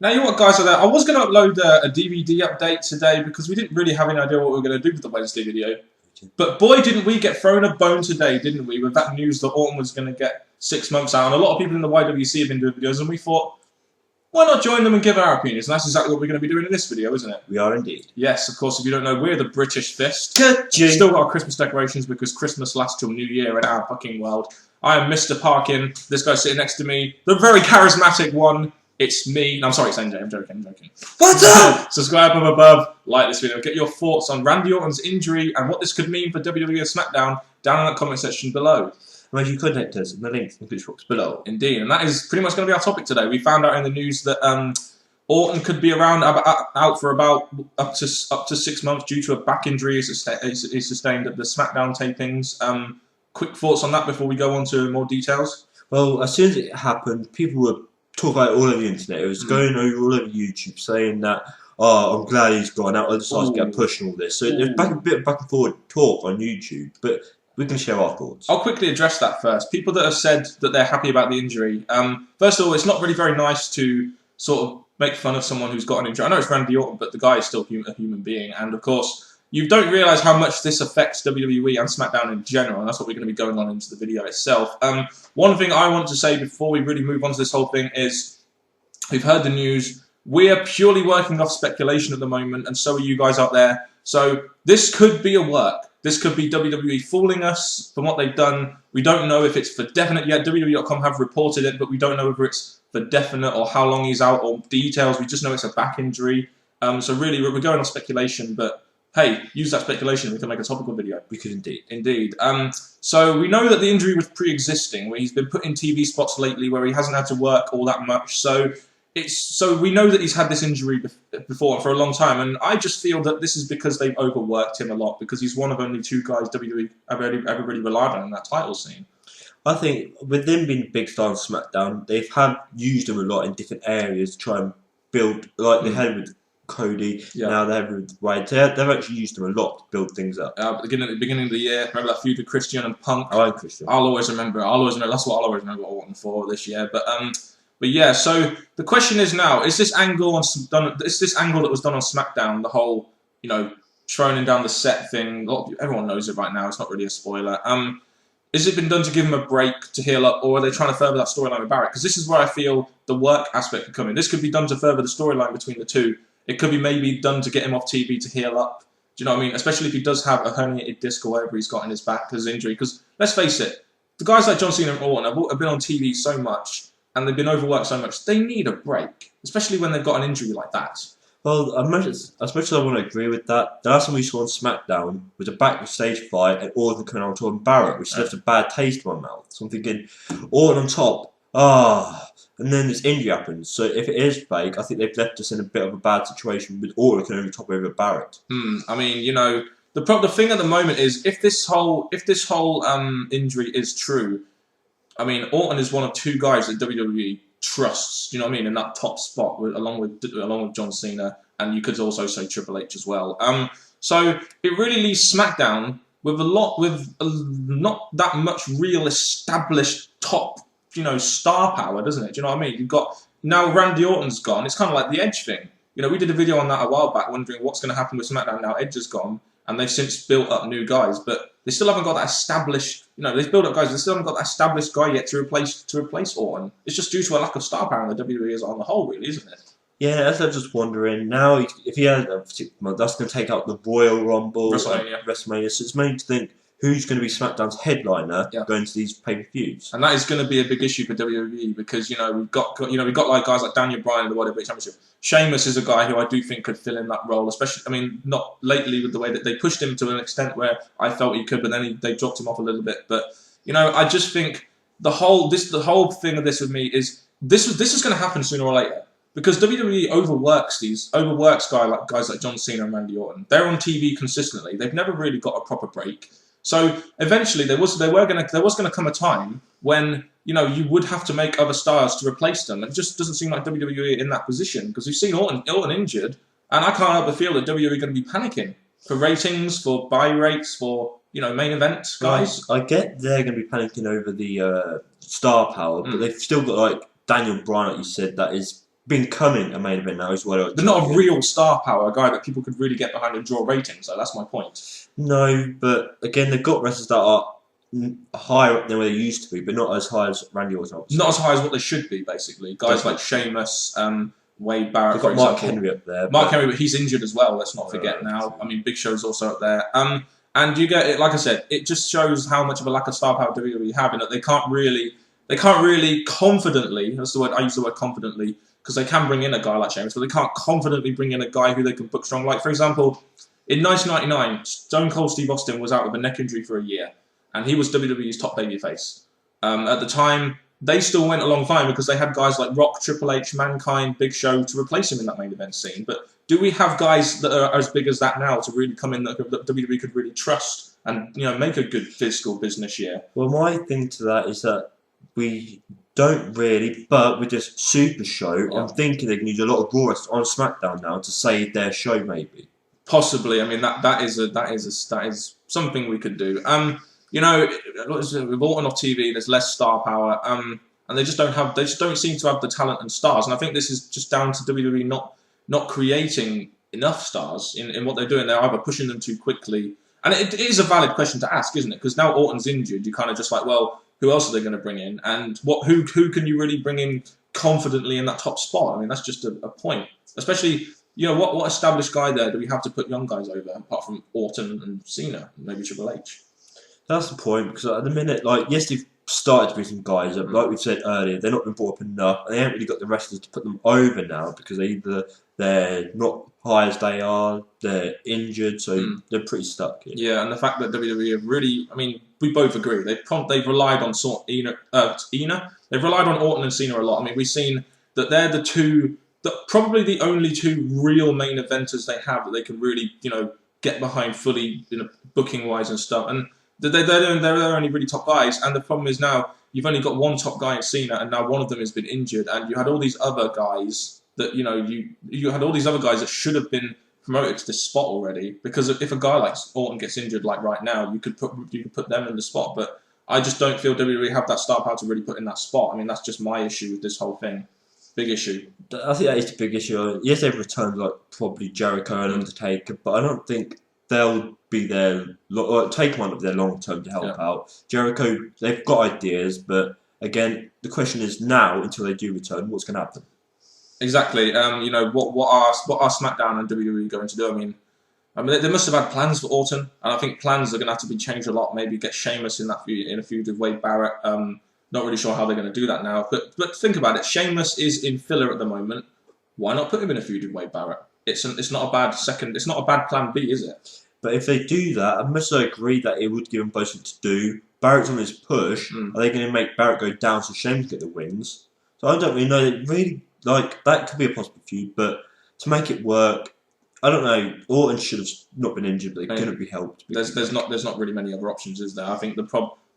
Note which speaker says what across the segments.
Speaker 1: Now, you know what, guys, I was going to upload a DVD update today because we didn't really have any idea what we were going to do with the Wednesday video. But boy, didn't we get thrown a bone today, didn't we, with that news that Orton was going to get 6 months out. And a lot of people in the YWC have been doing videos, and we thought, why not join them and give our opinions? And that's exactly what we're going to be doing in this video, isn't it?
Speaker 2: We are indeed.
Speaker 1: Yes, of course, if you don't know, we're the British Fist.
Speaker 2: Ka-ching.
Speaker 1: Still got our Christmas decorations because Christmas lasts till New Year in our fucking world. I am Mr. Parkin. This guy sitting next to me, the very charismatic one. It's me. No, I'm sorry, it's NJ. I'm joking.
Speaker 2: What's up?
Speaker 1: Subscribe up above, like this video, get your thoughts on Randy Orton's injury and what this could mean for WWE and Smackdown down in the comment section below.
Speaker 2: Where you contact us in the link in the description box below.
Speaker 1: Indeed, and that is pretty much going to be our topic today. We found out in the news that Orton could be around out for about up to 6 months due to a back injury he sustained at the Smackdown tapings. Quick thoughts on that before we go on to more details.
Speaker 2: Well, as soon as it happened, people were talking about it all over the internet. It was going over all over YouTube saying that, oh, I'm glad he's gone out. I decided to get pushed and all this. So there's a bit of back and forward talk on YouTube, but we can share our thoughts.
Speaker 1: I'll quickly address that first. People that have said that they're happy about the injury. First of all, it's not really very nice to sort of make fun of someone who's got an injury. I know it's Randy Orton, but the guy is still a human being. And of course, you don't realise how much this affects WWE and SmackDown in general, and that's what we're going to be going on into the video itself. One thing I want to say before we really move on to this whole thing is, we've heard the news. We are purely working off speculation at the moment, and so are you guys out there. So this could be a work. This could be WWE fooling us from what they've done. We don't know if it's for definite yet. WWE.com have reported it, but we don't know whether it's for definite or how long he's out or details. We just know it's a back injury. So really, we're going on speculation, but hey, use that speculation. We can make a topical video.
Speaker 2: We could indeed.
Speaker 1: Indeed. So we know that the injury was pre-existing, where he's been put in TV spots lately where he hasn't had to work all that much. So we know that he's had this injury before for a long time, and I just feel that this is because they've overworked him a lot, because he's one of only 2 guys WWE ever really relied on in that title scene.
Speaker 2: I think with them being big stars on SmackDown, they've used him a lot in different areas to try and build, like they had with Cody, now they have with Wade. They've actually used him a lot to build things up.
Speaker 1: At the beginning of the year, remember that feud with Christian and Punk?
Speaker 2: I like Christian.
Speaker 1: I'll always remember. That's what I'll always remember Orton for this year. But yeah, so the question is now: is this angle that was done on SmackDown, the whole thrown down the set thing? Everyone knows it right now. It's not really a spoiler. Has it been done to give him a break to heal up, or are they trying to further that storyline with Barrett? Because this is where I feel the work aspect could come in. This could be done to further the storyline between the two. It could be maybe done to get him off TV to heal up. Do you know what I mean? Especially if he does have a herniated disc or whatever he's got in his back because of injury. Because let's face it, the guys like John Cena and Orton have been on TV so much and they've been overworked so much. They need a break, especially when they've got an injury like that.
Speaker 2: Well, as much as I want to agree with that, the last time we saw on SmackDown was a backstage fight and Orton coming on top of Barrett, which left a bad taste in my mouth. So I'm thinking, Orton on top, and then this injury happens. So if it is fake, I think they've left us in a bit of a bad situation with Orton can only top over Barrett.
Speaker 1: I mean, the thing at the moment is if this whole injury is true, I mean, Orton is one of 2 guys that WWE trusts. You know what I mean? In that top spot, along with John Cena, and you could also say Triple H as well. So it really leaves SmackDown with not that much real established top star power, doesn't it? Do you know what I mean? You've got, now Randy Orton's gone, it's kind of like the Edge thing. We did a video on that a while back, wondering what's going to happen with SmackDown now Edge is gone, and they've since built up new guys, but they still haven't got that established, they've built up guys, they still haven't got that established guy yet to replace Orton. It's just due to a lack of star power in the WWE as on the whole, really, isn't it?
Speaker 2: Yeah, that's what I'm just wondering. Now, if he has a particular month, that's going to take out the Royal Rumble, WrestleMania, so it's made to think, who's going to be SmackDown's headliner going to these pay-per-views? And
Speaker 1: that is going to be a big issue for WWE because we've got like guys like Daniel Bryan in the World Heavyweight Championship. Sheamus is a guy who I do think could fill in that role, especially not lately with the way that they pushed him to an extent where I felt he could, but then they dropped him off a little bit. But I just think the whole thing of this with me is this is going to happen sooner or later. Because WWE overworks guys like John Cena and Randy Orton. They're on TV consistently. They've never really got a proper break. So eventually there was going to come a time when you would have to make other stars to replace them. It just doesn't seem like WWE in that position because we've seen Orton injured, and I can't help but feel that WWE are going to be panicking for ratings, for buy rates, for main event guys.
Speaker 2: I get they're going to be panicking over the star power, but they've still got like Daniel Bryan, like you said, that is becoming a main event now as well.
Speaker 1: They're not a real star power, a guy that people could really get behind and draw ratings. So that's my point.
Speaker 2: No, but again, they've got wrestlers that are higher up than where they used to be, but not as high as Randy Orton. Obviously.
Speaker 1: Not as high as what they should be, basically. Guys like Sheamus, Wade Barrett,
Speaker 2: they've got Mark Henry up there.
Speaker 1: Mark Henry, but he's injured as well. Let's not forget now. I mean, Big Show's also up there. And you get it. Like I said, it just shows how much of a lack of star power WWE have in it. They can't really confidently. That's the word I use. The word confidently because they can bring in a guy like Sheamus, but they can't confidently bring in a guy who they can book strong. Like for example, in 1999, Stone Cold Steve Austin was out with a neck injury for a year, and he was WWE's top babyface. At the time, they still went along fine because they had guys like Rock, Triple H, Mankind, Big Show to replace him in that main event scene. But do we have guys that are as big as that now to really come in that WWE could really trust and make a good fiscal business year?
Speaker 2: Well, my thing to that is that we don't really, but with this Super Show, I'm thinking they can use a lot of Raw on SmackDown now to save their show, maybe.
Speaker 1: Possibly. I mean, that is something we could do. With Orton off TV, there's less star power, and they just don't seem to have the talent and stars. And I think this is just down to WWE not creating enough stars in what they're doing. They're either pushing them too quickly, and it is a valid question to ask, isn't it? Because now Orton's injured, you kind of just like, well, who else are they going to bring in, and who can you really bring in confidently in that top spot? I mean, that's just a point, especially. What established guy there do we have to put young guys over apart from Orton and Cena, maybe Triple H?
Speaker 2: That's the point, because at the minute, yes, they've started to bring some guys up. Like we've said earlier, they're not been brought up enough, and they haven't really got the wrestlers to put them over now because they're not high as they are, they're injured, so they're pretty stuck here.
Speaker 1: Yeah, and the fact that WWE have really, I mean, we both agree, they've relied on they've relied on Orton and Cena a lot. I mean, we've seen that they're probably the only two real main eventers they have that they can really, get behind fully, booking wise and stuff. And they're only really top guys. And the problem is now you've only got one top guy in Cena, and now one of them has been injured. And you had all these other guys that you had all these other guys that should have been promoted to this spot already. Because if a guy like Orton gets injured, like right now, you could put them in the spot. But I just don't feel WWE have that star power to really put in that spot. I mean, that's just my issue with this whole thing. Big issue.
Speaker 2: I think that is the big issue. Yes, they've returned like probably Jericho and Undertaker, but I don't think they'll be there. Take one of their long term to help out. Jericho, they've got ideas, but again, the question is now until they do return, what's going to happen?
Speaker 1: Exactly. What are SmackDown and WWE going to do? I mean, they must have had plans for Orton, and I think plans are going to have to be changed a lot. Maybe get Sheamus in a feud with Wade Barrett. Not really sure how they're going to do that now. But think about it. Sheamus is in filler at the moment. Why not put him in a feud with Wade Barrett? It's not a bad second. It's not a bad plan B, is it?
Speaker 2: But if they do that, I must agree that it would give them both something to do. Barrett's on his push. Are they going to make Barrett go down so Sheamus get the wins? So I don't really know. They really that could be a possible feud, but to make it work, I don't know. Orton should have not been injured, but they couldn't be helped.
Speaker 1: There's not really many other options, is there? I think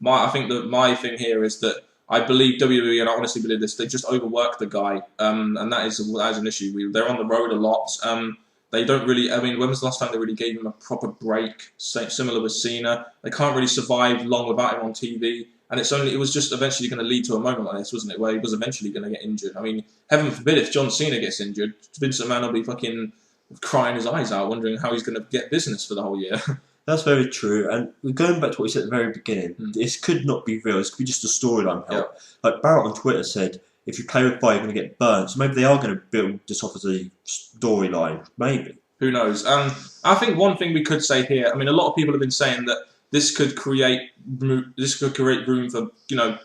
Speaker 1: my thing here is that I believe WWE, and I honestly believe this, they just overwork the guy, and that is an issue. They're on the road a lot. They don't really. I mean, when was the last time they really gave him a proper break? Similar with Cena, they can't really survive long without him on TV. And it was just eventually going to lead to a moment like this, wasn't it? Where he was eventually going to get injured. I mean, heaven forbid if John Cena gets injured, Vince McMahon will be fucking crying his eyes out, wondering how he's going to get business for the whole year. That's
Speaker 2: very true. And going back to what you said at the very beginning, this could not be real. This could be just a storyline help. Like Barrett on Twitter said, if you play with fire, you're going to get burned. So maybe they are going to build this off as a storyline. Maybe.
Speaker 1: Who knows? I think one thing we could say here, I mean, a lot of people have been saying that this could create room for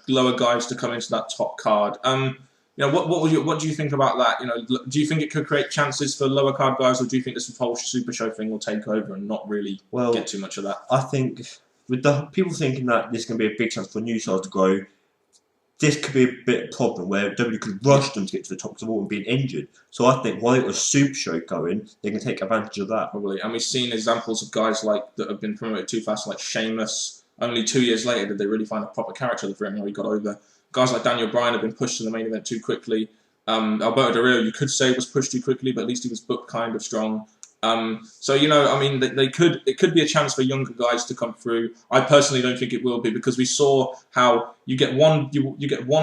Speaker 1: lower guys to come into that top card. What do you think about that? Do you think it could create chances for lower card guys, or do you think this whole Super Show thing will take over and not really get too much of that?
Speaker 2: I think with the people thinking that this is going to be a big chance for new stars to grow, this could be a bit of a problem where WWE could rush them to get to the top because of all being injured. So I think while it was a Super Show going, they can take advantage of that.
Speaker 1: Probably. And we've seen examples of guys that have been promoted too fast, like Sheamus. Only 2 years later did they really find a proper character for him where he got over. Guys like Daniel Bryan have been pushed to the main event too quickly. Alberto Del Rio, you could say, was pushed too quickly, but at least he was booked kind of strong. So I mean, it could be a chance for younger guys to come through. I personally don't think it will be because we saw how you get one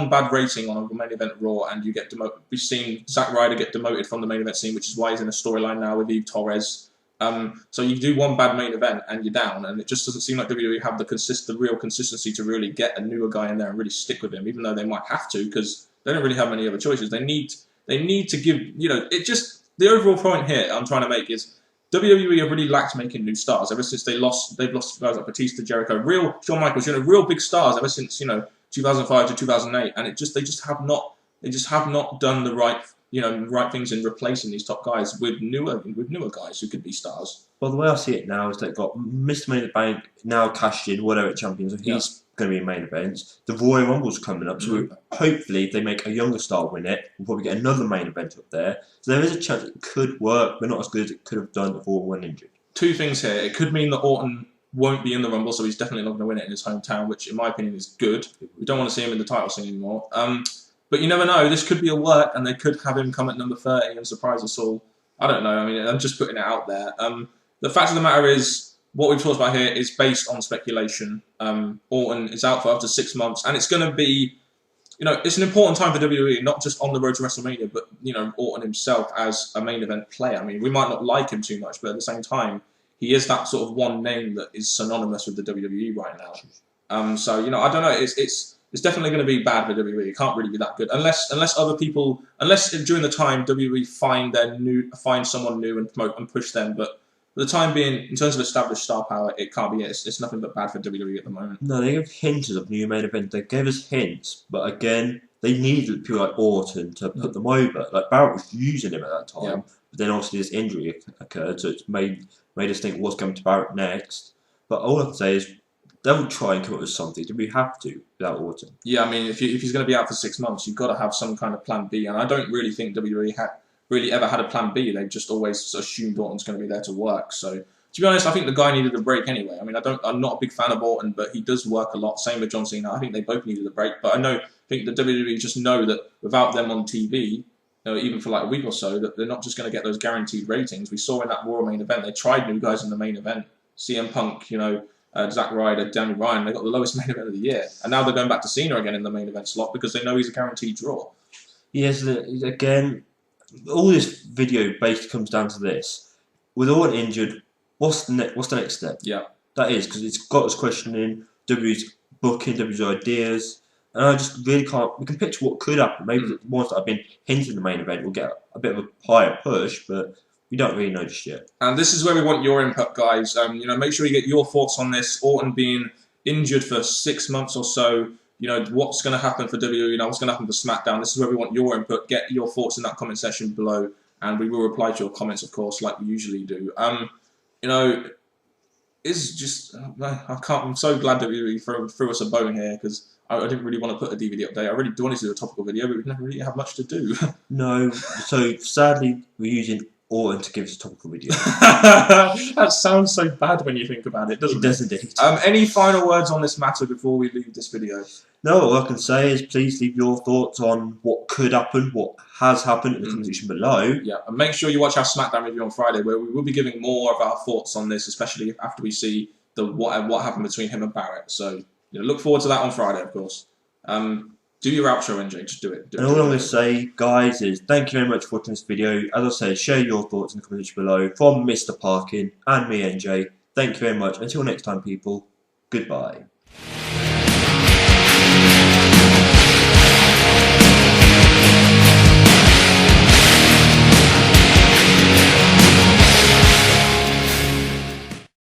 Speaker 1: bad rating on a main event Raw, and you get demoted. We've seen Zack Ryder get demoted from the main event scene, which is why he's in a storyline now with Eve Torres. So you do one bad main event and you're down, and it just doesn't seem like WWE have the real consistency to really get a newer guy in there and really stick with him, even though they might have to because they don't really have many other choices. They need to give it just. The overall point here I'm trying to make is WWE have really lacked making new stars ever since they've lost guys like Batista, Jericho, real Shawn Michaels, real big stars ever since 2005 to 2008, and they just have not done the right things in replacing these top guys with newer guys who could be stars.
Speaker 2: Well, the way I see it now is they've got Mr. Money in the Bank now cashed in, whatever champions, and he's going to be in main events. The Royal Rumble's coming up, so hopefully if they make a younger star win it, we'll probably get another main event up there. So there is a chance it could work, but not as good as it could have done if Orton went injured.
Speaker 1: Two things here. It could mean that Orton won't be in the Rumble, so he's definitely not going to win it in his hometown, which in my opinion is good. We don't want to see him in the title scene anymore. But you never know. This could be a work, and they could have him come at number 30 and surprise us all. I don't know. I mean, I'm just putting it out there. The fact of the matter is, what we've talked about here is based on speculation. Orton is out for up to 6 months, and it's going to be, it's an important time for WWE, not just on the road to WrestleMania, but Orton himself as a main event player. I mean, we might not like him too much, but at the same time, he is that sort of one name that is synonymous with the WWE right now. So I don't know. It's definitely going to be bad for WWE. It can't really be that good unless during the time WWE find someone new and promote and push them, but. For the time being, in terms of established star power, it can't be it. It's nothing but bad for WWE at the moment.
Speaker 2: No, they gave hints of new main event. They gave us hints, but again, they needed people like Orton to put them over. Like Barrett was using him at that time, but then obviously this injury occurred, so it's made us think what's coming to Barrett next. But all I can say is they'll try and come up with something. Do we have to without Orton?
Speaker 1: Yeah, I mean, if he's going to be out for 6 months, you've got to have some kind of plan B, and I don't really think WWE really ever had a plan B. They just always assumed Orton's going to be there to work. So, to be honest, I think the guy needed a break anyway. I mean, I'm not a big fan of Orton, but he does work a lot. Same with John Cena. I think they both needed a break. But I think the WWE just know that without them on TV, even for like a week or so, that they're not just going to get those guaranteed ratings. We saw in that Raw main event, they tried new guys in the main event. CM Punk, Zack Ryder, Daniel Bryan, they got the lowest main event of the year. And now they're going back to Cena again in the main event slot because they know he's a guaranteed draw.
Speaker 2: Yes, again, all this video basically comes down to this: with Orton injured, what's the next step?
Speaker 1: Yeah,
Speaker 2: that is because it's got us questioning WWE's booking, WWE's ideas, and I just really can't. We can picture what could happen. Maybe the ones that have been hinted in the main event will get a bit of a higher push, but we don't really know just yet.
Speaker 1: And this is where we want your input, guys. Make sure you get your thoughts on this. Orton being injured for 6 months or so. What's going to happen for WWE, what's going to happen for Smackdown. This is where we want your input. Get your thoughts in that comment section below, and we will reply to your comments, of course, like we usually do. It's just, I'm so glad WWE threw us a bone here, because I didn't really want to put a DVD update. I really wanted to do a topical video, but we never really have much to do.
Speaker 2: No, so sadly, we're using Orton to give us a topical video.
Speaker 1: That sounds so bad when you think about it, doesn't it?
Speaker 2: It does indeed.
Speaker 1: Any final words on this matter before we leave this video?
Speaker 2: No, all I can say is please leave your thoughts on what could happen, what has happened in the comment section below. Yeah, and make sure you watch our Smackdown review on Friday, where we will be giving more of our thoughts on this, especially after we see what happened between him and Barrett. So look forward to that on Friday, of course. Do your outro, NJ. Just do it. And all I'm going to say, guys, is thank you very much for watching this video. As I said, share your thoughts in the comment section below from Mr. Parkin and me, NJ. Thank you very much. Until next time, people, goodbye.